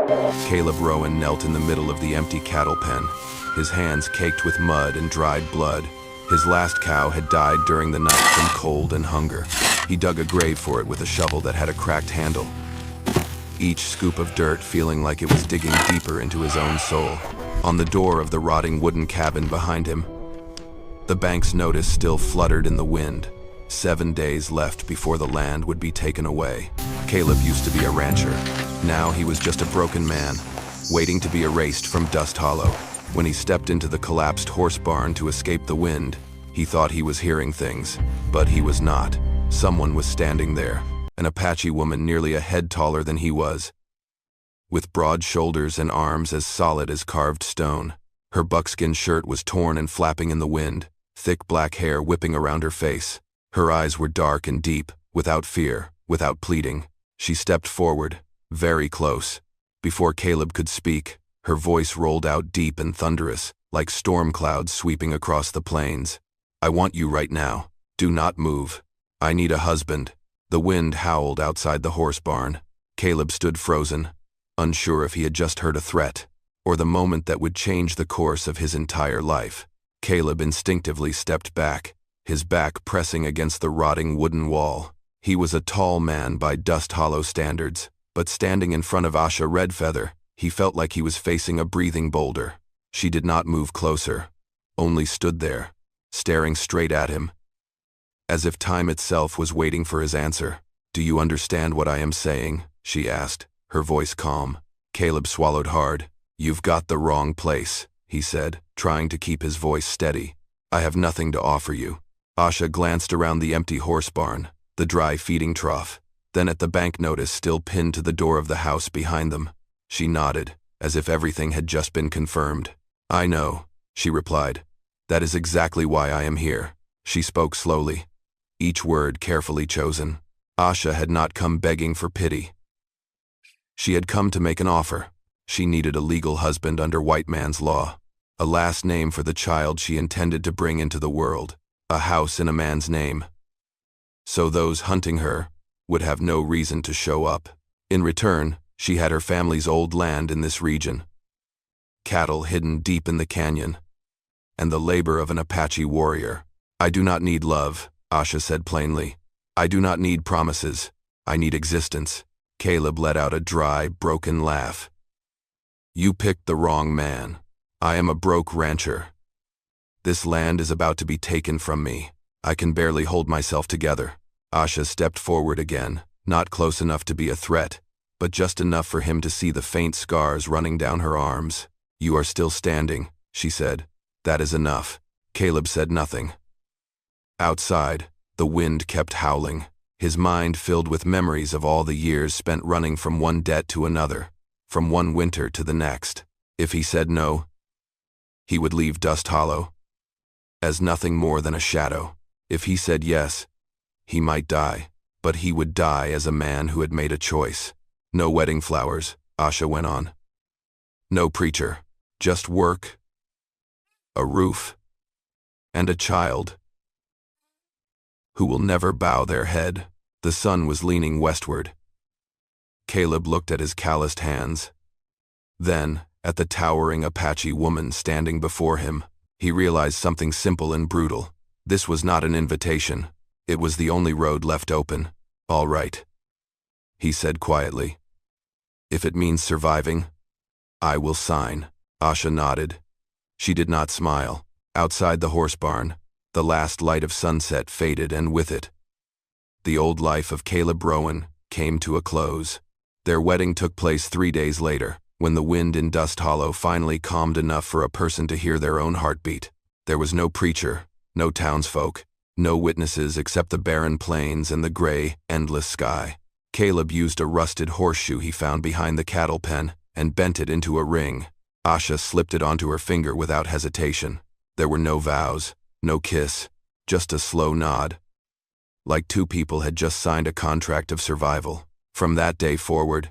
Caleb Rowan knelt in the middle of the empty cattle pen, his hands caked with mud and dried blood. His last cow had died during the night from cold and hunger. He dug a grave for it with a shovel that had a cracked handle, each scoop of dirt feeling like it was digging deeper into his own soul. On the door of the rotting wooden cabin behind him, the bank's notice still fluttered in the wind. 7 days left before the land would be taken away. Caleb used to be a rancher. Now he was just a broken man, waiting to be erased from Dust Hollow. When he stepped into the collapsed horse barn to escape the wind, he thought he was hearing things, but he was not. Someone was standing there, an Apache woman nearly a head taller than he was, with broad shoulders and arms as solid as carved stone. Her buckskin shirt was torn and flapping in the wind, thick black hair whipping around her face. Her eyes were dark and deep, without fear, without pleading. She stepped forward, very close. Before Caleb could speak, her voice rolled out deep and thunderous, like storm clouds sweeping across the plains. "I want you right now. Do not move. I need a husband." The wind howled outside the horse barn. Caleb stood frozen, unsure if he had just heard a threat, or the moment that would change the course of his entire life. Caleb instinctively stepped back, his back pressing against the rotting wooden wall. He was a tall man by Dust Hollow standards, but standing in front of Asha Redfeather, he felt like he was facing a breathing boulder. She did not move closer, only stood there, staring straight at him, as if time itself was waiting for his answer. "Do you understand what I am saying?" she asked, her voice calm. Caleb swallowed hard. "You've got the wrong place," he said, trying to keep his voice steady. "I have nothing to offer you." Asha glanced around the empty horse barn, the dry feeding trough, then at the bank notice still pinned to the door of the house behind them. She nodded, as if everything had just been confirmed. "I know," she replied. "That is exactly why I am here." She spoke slowly, each word carefully chosen. Asha had not come begging for pity. She had come to make an offer. She needed a legal husband under white man's law, a last name for the child she intended to bring into the world, a house in a man's name, so those hunting her would have no reason to show up. In return, she had her family's old land in this region, cattle hidden deep in the canyon, and the labor of an Apache warrior. "I do not need love," Asha said plainly. "I do not need promises. I need existence." Caleb let out a dry, broken laugh. "You picked the wrong man. I am a broke rancher. This land is about to be taken from me. I can barely hold myself together." Asha stepped forward again, not close enough to be a threat, but just enough for him to see the faint scars running down her arms. "You are still standing," she said. "That is enough." Caleb said nothing. Outside, the wind kept howling, his mind filled with memories of all the years spent running from one debt to another, from one winter to the next. If he said no, he would leave Dust Hollow as nothing more than a shadow. If he said yes, he might die, but he would die as a man who had made a choice. "No wedding flowers," Asha went on. "No preacher. Just work, a roof, and a child who will never bow their head." The sun was leaning westward. Caleb looked at his calloused hands. Then, at the towering Apache woman standing before him, he realized something simple and brutal. This was not an invitation. It was the only road left open. "All right," he said quietly. "If it means surviving, I will sign." Asha nodded. She did not smile. Outside the horse barn, the last light of sunset faded, and with it, the old life of Caleb Rowan came to a close. Their wedding took place 3 days later, when the wind in Dust Hollow finally calmed enough for a person to hear their own heartbeat. There was no preacher, no townsfolk, no witnesses except the barren plains and the gray, endless sky. Caleb used a rusted horseshoe he found behind the cattle pen and bent it into a ring. Asha slipped it onto her finger without hesitation. There were no vows, no kiss, just a slow nod, like two people had just signed a contract of survival. From that day forward,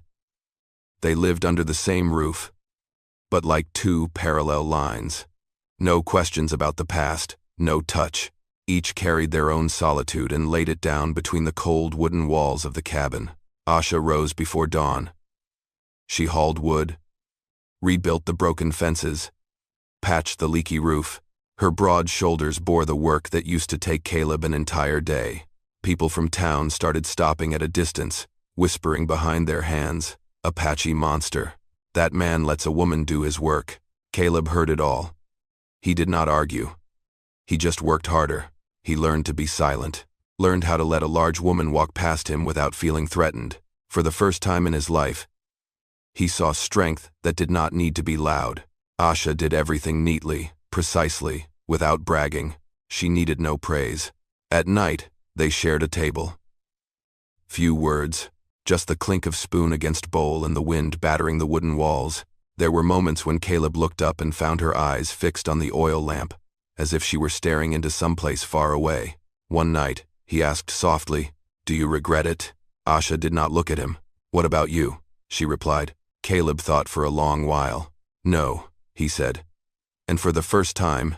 they lived under the same roof, but like two parallel lines. No questions about the past, no touch. Each carried their own solitude and laid it down between the cold wooden walls of the cabin. Asha rose before dawn, She hauled wood, rebuilt the broken fences, patched the leaky roof. Her broad shoulders bore the work that used to take Caleb an entire day. People from town started stopping at a distance, whispering behind their hands, "Apache monster. That man lets a woman do his work." Caleb heard it all. He did not argue. He just worked harder. He learned to be silent, learned how to let a large woman walk past him without feeling threatened. For the first time in his life, he saw strength that did not need to be loud. Asha did everything neatly, precisely, without bragging. She needed no praise. At night, they shared a table. Few words, just the clink of spoon against bowl and the wind battering the wooden walls. There were moments when Caleb looked up and found her eyes fixed on the oil lamp, as if she were staring into someplace far away. One night, he asked softly, "Do you regret it?" Asha did not look at him. "What about you?" she replied. Caleb thought for a long while. "No," he said. And for the first time,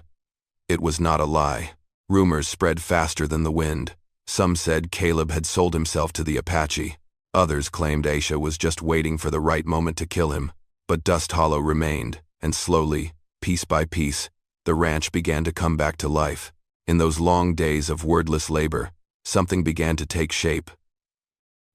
it was not a lie. Rumors spread faster than the wind. Some said Caleb had sold himself to the Apache. Others claimed Aisha was just waiting for the right moment to kill him. But Dust Hollow remained, and slowly, piece by piece, the ranch began to come back to life. In those long days of wordless labor, something began to take shape.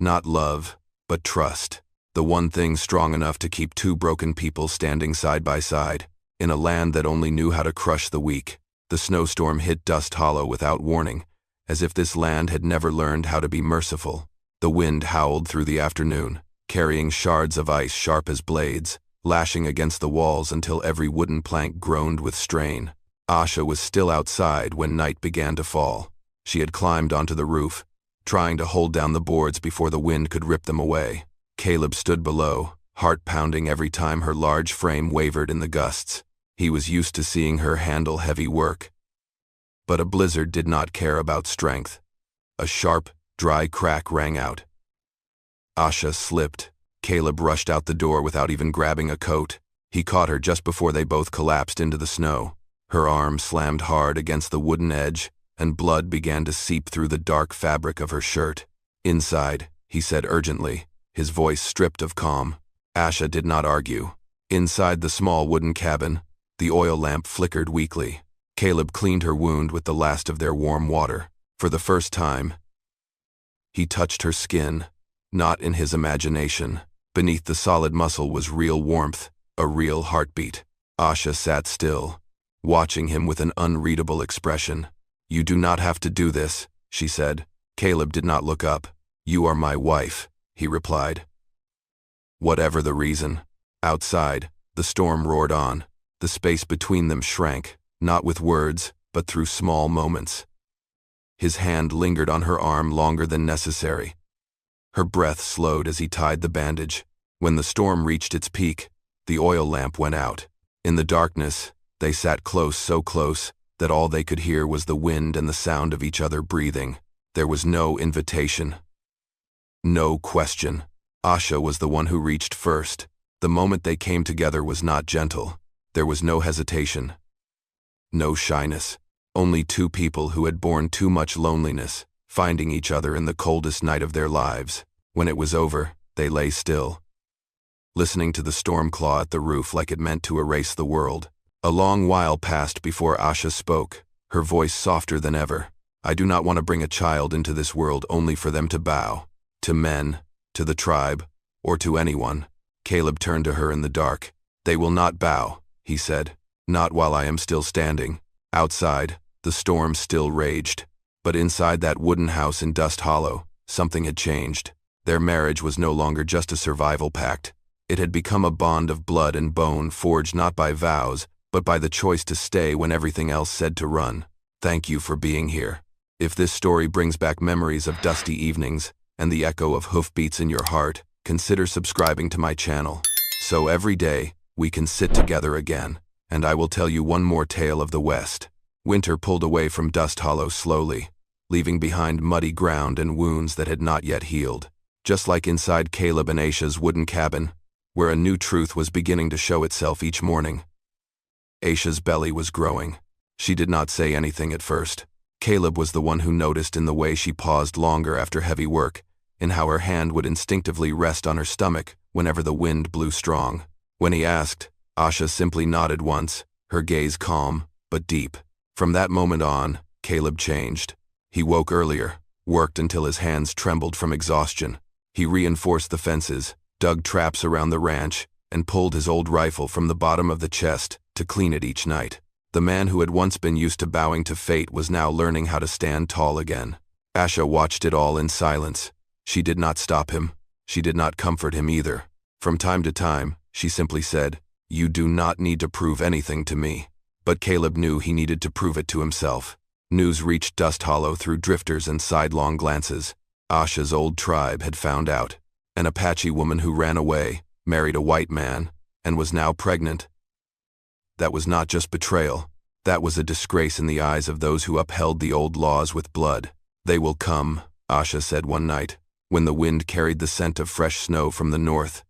Not love, but trust. The one thing strong enough to keep two broken people standing side by side, in a land that only knew how to crush the weak. The snowstorm hit Dust Hollow without warning, as if this land had never learned how to be merciful. The wind howled through the afternoon, carrying shards of ice sharp as blades, lashing against the walls until every wooden plank groaned with strain. Asha was still outside when night began to fall. She had climbed onto the roof, trying to hold down the boards before the wind could rip them away. Caleb stood below, heart pounding every time her large frame wavered in the gusts. He was used to seeing her handle heavy work. But a blizzard did not care about strength. A sharp, dry crack rang out. Asha slipped. Caleb rushed out the door without even grabbing a coat. He caught her just before they both collapsed into the snow. Her arm slammed hard against the wooden edge, and blood began to seep through the dark fabric of her shirt. "Inside," he said urgently, his voice stripped of calm. Asha did not argue. Inside the small wooden cabin, the oil lamp flickered weakly. Caleb cleaned her wound with the last of their warm water. For the first time, he touched her skin, not in his imagination. Beneath the solid muscle was real warmth, a real heartbeat. Asha sat still, watching him with an unreadable expression. "You do not have to do this," she said. Caleb did not look up. "You are my wife," he replied. Whatever the reason. Outside, the storm roared on. The space between them shrank, not with words, but through small moments. His hand lingered on her arm longer than necessary. Her breath slowed as he tied the bandage. When the storm reached its peak, the oil lamp went out. In the darkness, they sat close, so close that all they could hear was the wind and the sound of each other breathing. There was no invitation, no question. Asha was the one who reached first. The moment they came together was not gentle. There was no hesitation, no shyness. Only two people who had borne too much loneliness, finding each other in the coldest night of their lives. When it was over, they lay still, listening to the storm claw at the roof like it meant to erase the world. A long while passed before Asha spoke, her voice softer than ever. "I do not want to bring a child into this world only for them to bow. To men, to the tribe, or to anyone." Caleb turned to her in the dark. "They will not bow," he said. "Not while I am still standing." Outside, the storm still raged. But inside that wooden house in Dust Hollow, something had changed. Their marriage was no longer just a survival pact. It had become a bond of blood and bone forged not by vows, but by the choice to stay when everything else said to run. Thank you for being here. If this story brings back memories of dusty evenings and the echo of hoofbeats in your heart, consider subscribing to my channel. So every day, we can sit together again, and I will tell you one more tale of the West. Winter pulled away from Dust Hollow slowly, leaving behind muddy ground and wounds that had not yet healed. Just like inside Caleb and Aisha's wooden cabin, where a new truth was beginning to show itself each morning. Aisha's belly was growing. She did not say anything at first. Caleb was the one who noticed in the way she paused longer after heavy work, in how her hand would instinctively rest on her stomach whenever the wind blew strong. When he asked, Asha simply nodded once, her gaze calm, but deep. From that moment on, Caleb changed. He woke earlier, worked until his hands trembled from exhaustion. He reinforced the fences, dug traps around the ranch, and pulled his old rifle from the bottom of the chest to clean it each night. The man who had once been used to bowing to fate was now learning how to stand tall again. Asha watched it all in silence. She did not stop him. She did not comfort him either. From time to time, she simply said, "You do not need to prove anything to me." But Caleb knew he needed to prove it to himself. News reached Dust Hollow through drifters and sidelong glances. Asha's old tribe had found out. An Apache woman who ran away, married a white man, and was now pregnant. That was not just betrayal. That was a disgrace in the eyes of those who upheld the old laws with blood. "They will come," Asha said one night, when the wind carried the scent of fresh snow from the north.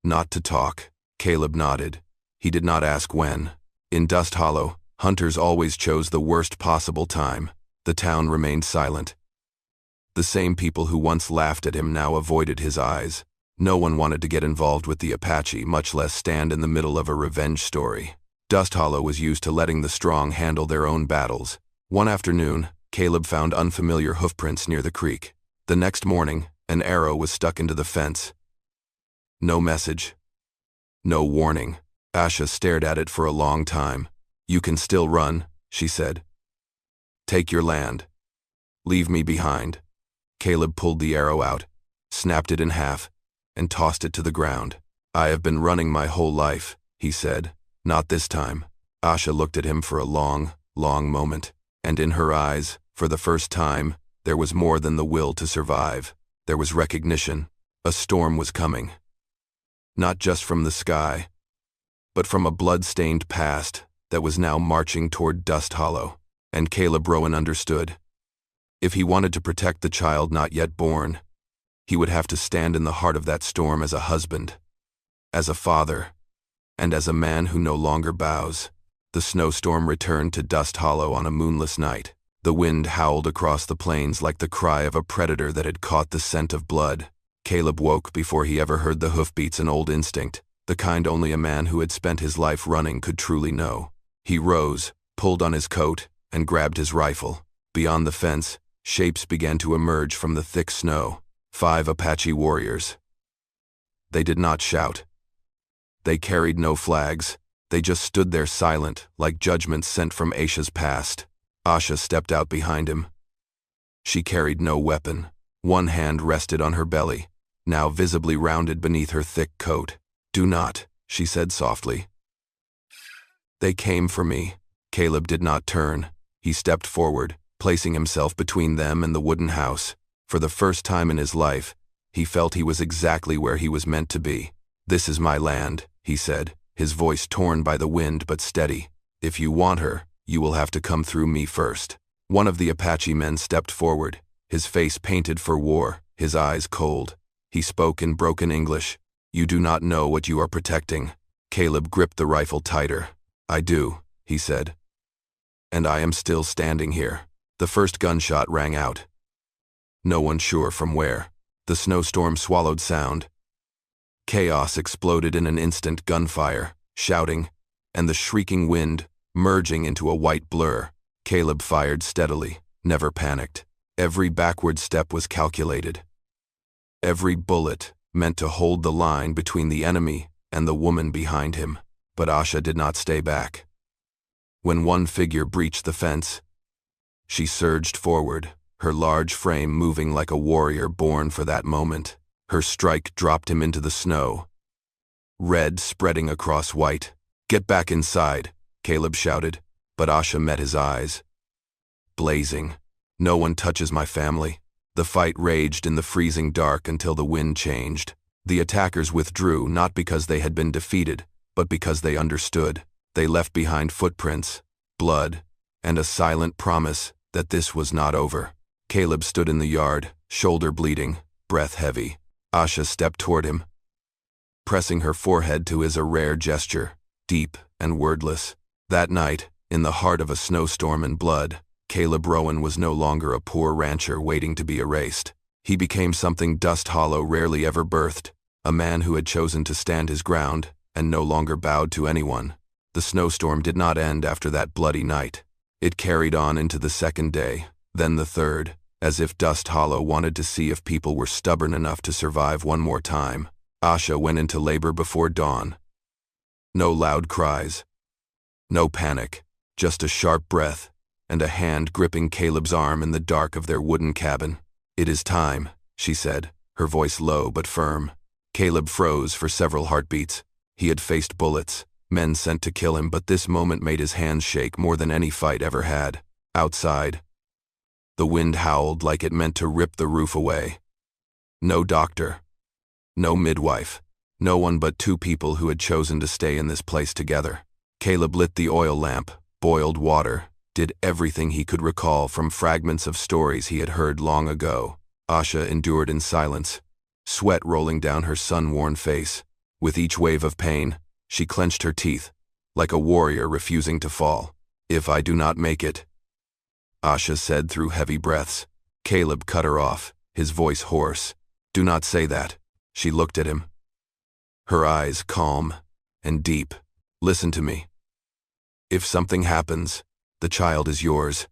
Not to talk. Caleb nodded. He did not ask when. In Dust Hollow, hunters always chose the worst possible time. The town remained silent. The same people who once laughed at him now avoided his eyes. No one wanted to get involved with the Apache, much less stand in the middle of a revenge story. Dust Hollow was used to letting the strong handle their own battles. One afternoon, Caleb found unfamiliar hoofprints near the creek. The next morning, an arrow was stuck into the fence. No message. No warning. Asha stared at it for a long time. "You can still run," she said. "Take your land. Leave me behind." Caleb pulled the arrow out, snapped it in half, and tossed it to the ground. "I have been running my whole life," he said. "Not this time." Asha looked at him for a long, long moment, and in her eyes, for the first time, there was more than the will to survive. There was recognition. A storm was coming. Not just from the sky, but from a blood-stained past that was now marching toward Dust Hollow. And Caleb Rowan understood. If he wanted to protect the child not yet born, he would have to stand in the heart of that storm as a husband, as a father, and as a man who no longer bows. The snowstorm returned to Dust Hollow on a moonless night. The wind howled across the plains like the cry of a predator that had caught the scent of blood. Caleb woke before he ever heard the hoofbeats, an old instinct, the kind only a man who had spent his life running could truly know. He rose, pulled on his coat, and grabbed his rifle. Beyond the fence, shapes began to emerge from the thick snow. 5 Apache warriors. They did not shout. They carried no flags. They just stood there silent, like judgments sent from Asha's past. Asha stepped out behind him. She carried no weapon. One hand rested on her belly, now visibly rounded beneath her thick coat. "Do not," she said softly. "They came for me." Caleb did not turn. He stepped forward, placing himself between them and the wooden house. For the first time in his life, he felt he was exactly where he was meant to be. "This is my land," he said, his voice torn by the wind but steady. "If you want her, you will have to come through me first." One of the Apache men stepped forward, his face painted for war, his eyes cold. He spoke in broken English. "You do not know what you are protecting." Caleb gripped the rifle tighter. "I do," he said. "And I am still standing here." The first gunshot rang out. No one sure from where. The snowstorm swallowed sound. Chaos exploded in an instant, gunfire, shouting, and the shrieking wind, merging into a white blur. Caleb fired steadily, never panicked. Every backward step was calculated. Every bullet meant to hold the line between the enemy and the woman behind him. But Asha did not stay back. When one figure breached the fence, she surged forward, her large frame moving like a warrior born for that moment. Her strike dropped him into the snow, red spreading across white. "Get back inside," Caleb shouted, but Asha met his eyes. Blazing. "No one touches my family." The fight raged in the freezing dark until the wind changed. The attackers withdrew not because they had been defeated, but because they understood. They left behind footprints, blood, and a silent promise that this was not over. Caleb stood in the yard, shoulder bleeding, breath heavy. Asha stepped toward him, pressing her forehead to his, a rare gesture, deep and wordless. That night, in the heart of a snowstorm and blood, Caleb Rowan was no longer a poor rancher waiting to be erased. He became something Dust Hollow rarely ever birthed, a man who had chosen to stand his ground and no longer bowed to anyone. The snowstorm did not end after that bloody night. It carried on into the second day, then the third, as if Dust Hollow wanted to see if people were stubborn enough to survive one more time. Asha went into labor before dawn. No loud cries. No panic, just a sharp breath, and a hand gripping Caleb's arm in the dark of their wooden cabin. "It is time," she said, her voice low but firm. Caleb froze for several heartbeats. He had faced bullets, men sent to kill him, but this moment made his hands shake more than any fight ever had. Outside, the wind howled like it meant to rip the roof away. No doctor, no midwife, no one but two people who had chosen to stay in this place together. Caleb lit the oil lamp, boiled water, did everything he could recall from fragments of stories he had heard long ago. Asha endured in silence, sweat rolling down her sun-worn face. With each wave of pain, she clenched her teeth, like a warrior refusing to fall. "If I do not make it," Asha said through heavy breaths. Caleb cut her off, his voice hoarse. "Do not say that." She looked at him, her eyes calm and deep. "Listen to me. If something happens, the child is yours.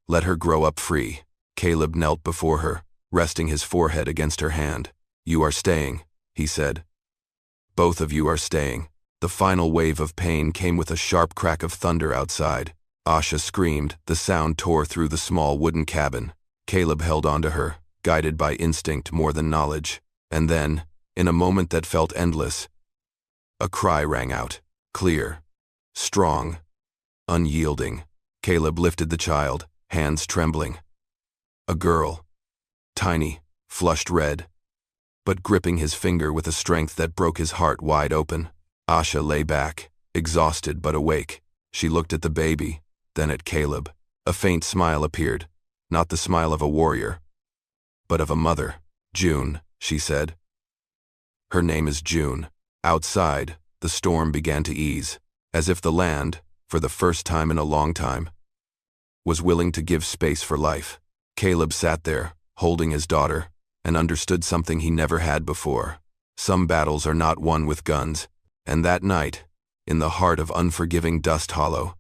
Let her grow up free." Caleb knelt before her, resting his forehead against her hand. "You are staying," he said. "Both of you are staying." The final wave of pain came with a sharp crack of thunder outside. Asha screamed, the sound tore through the small wooden cabin. Caleb held onto her, guided by instinct more than knowledge. And then, in a moment that felt endless, a cry rang out, clear, strong, unyielding. Caleb lifted the child, hands trembling. A girl, tiny, flushed red, but gripping his finger with a strength that broke his heart wide open. Asha lay back, exhausted but awake. She looked at the baby, then at Caleb. A faint smile appeared, not the smile of a warrior, but of a mother. "June," she said. "Her name is June." Outside, the storm began to ease, as if the land, for the first time in a long time, was willing to give space for life. Caleb sat there, holding his daughter, and understood something he never had before. Some battles are not won with guns, and that night, in the heart of unforgiving Dust Hollow,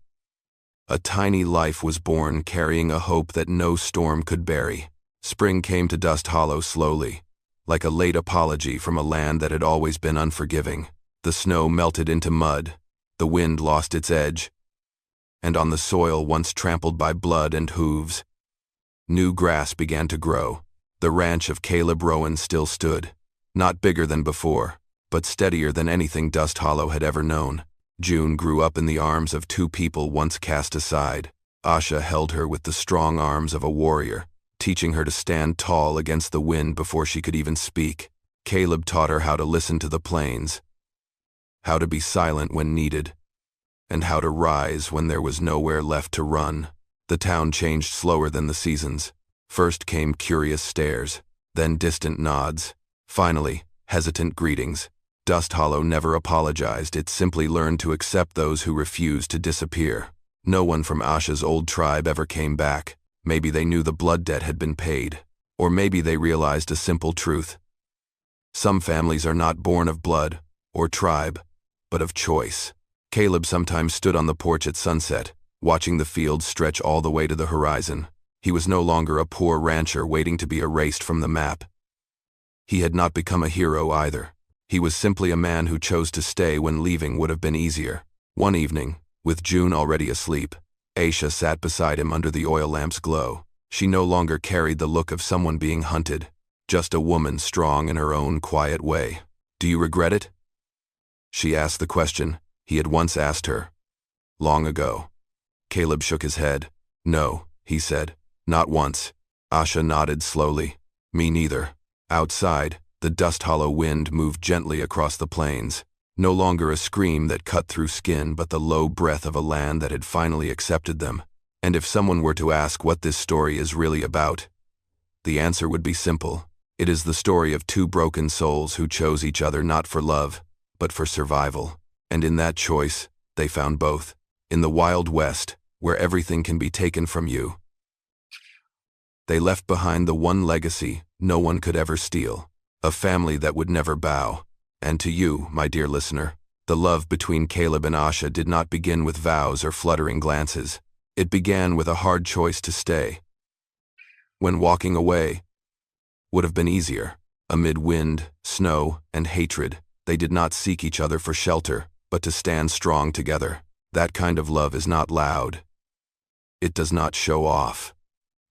a tiny life was born carrying a hope that no storm could bury. Spring came to Dust Hollow slowly, like a late apology from a land that had always been unforgiving. The snow melted into mud, the wind lost its edge, and on the soil once trampled by blood and hooves, new grass began to grow. The ranch of Caleb Rowan still stood, not bigger than before, but steadier than anything Dust Hollow had ever known. June grew up in the arms of two people once cast aside. Asha held her with the strong arms of a warrior, teaching her to stand tall against the wind before she could even speak. Caleb taught her how to listen to the plains, how to be silent when needed, and how to rise when there was nowhere left to run. The town changed slower than the seasons. First came curious stares, then distant nods, finally, hesitant greetings. Dust Hollow never apologized, it simply learned to accept those who refused to disappear. No one from Asha's old tribe ever came back. Maybe they knew the blood debt had been paid, or maybe they realized a simple truth. Some families are not born of blood or tribe, but of choice. Caleb sometimes stood on the porch at sunset, watching the fields stretch all the way to the horizon. He was no longer a poor rancher waiting to be erased from the map. He had not become a hero either. He was simply a man who chose to stay when leaving would have been easier. One evening, with June already asleep, Aisha sat beside him under the oil lamp's glow. She no longer carried the look of someone being hunted, just a woman strong in her own quiet way. "Do you regret it?" She asked the question he had once asked her, long ago. Caleb shook his head. "No," he said, "not once." Asha nodded slowly. "Me neither." Outside, the Dust Hollow wind moved gently across the plains. No longer a scream that cut through skin, but the low breath of a land that had finally accepted them. And if someone were to ask what this story is really about, the answer would be simple. It is the story of two broken souls who chose each other not for love, but for survival. And in that choice, they found both. In the Wild West, where everything can be taken from you, they left behind the one legacy no one could ever steal. A family that would never bow, And to you, my dear listener, the love between Caleb and Asha did not begin with vows or fluttering glances. It began with a hard choice to stay, when walking away would have been easier. Amid wind, snow, and hatred, they did not seek each other for shelter, but to stand strong together. That kind of love is not loud. It does not show off,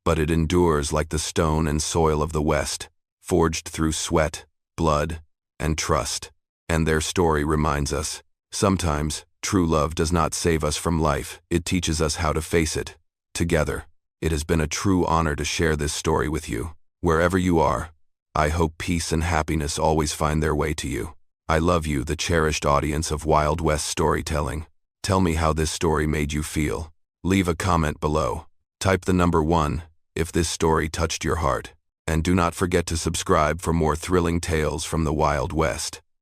but it endures like the stone and soil of the West, forged through sweat, blood, and trust. And their story reminds us, sometimes, true love does not save us from life, it teaches us how to face it, together. It has been a true honor to share this story with you. Wherever you are, I hope peace and happiness always find their way to you. I love you, the cherished audience of Wild West storytelling. Tell me how this story made you feel. Leave a comment below. Type the number 1 if this story touched your heart. And do not forget to subscribe for more thrilling tales from the Wild West.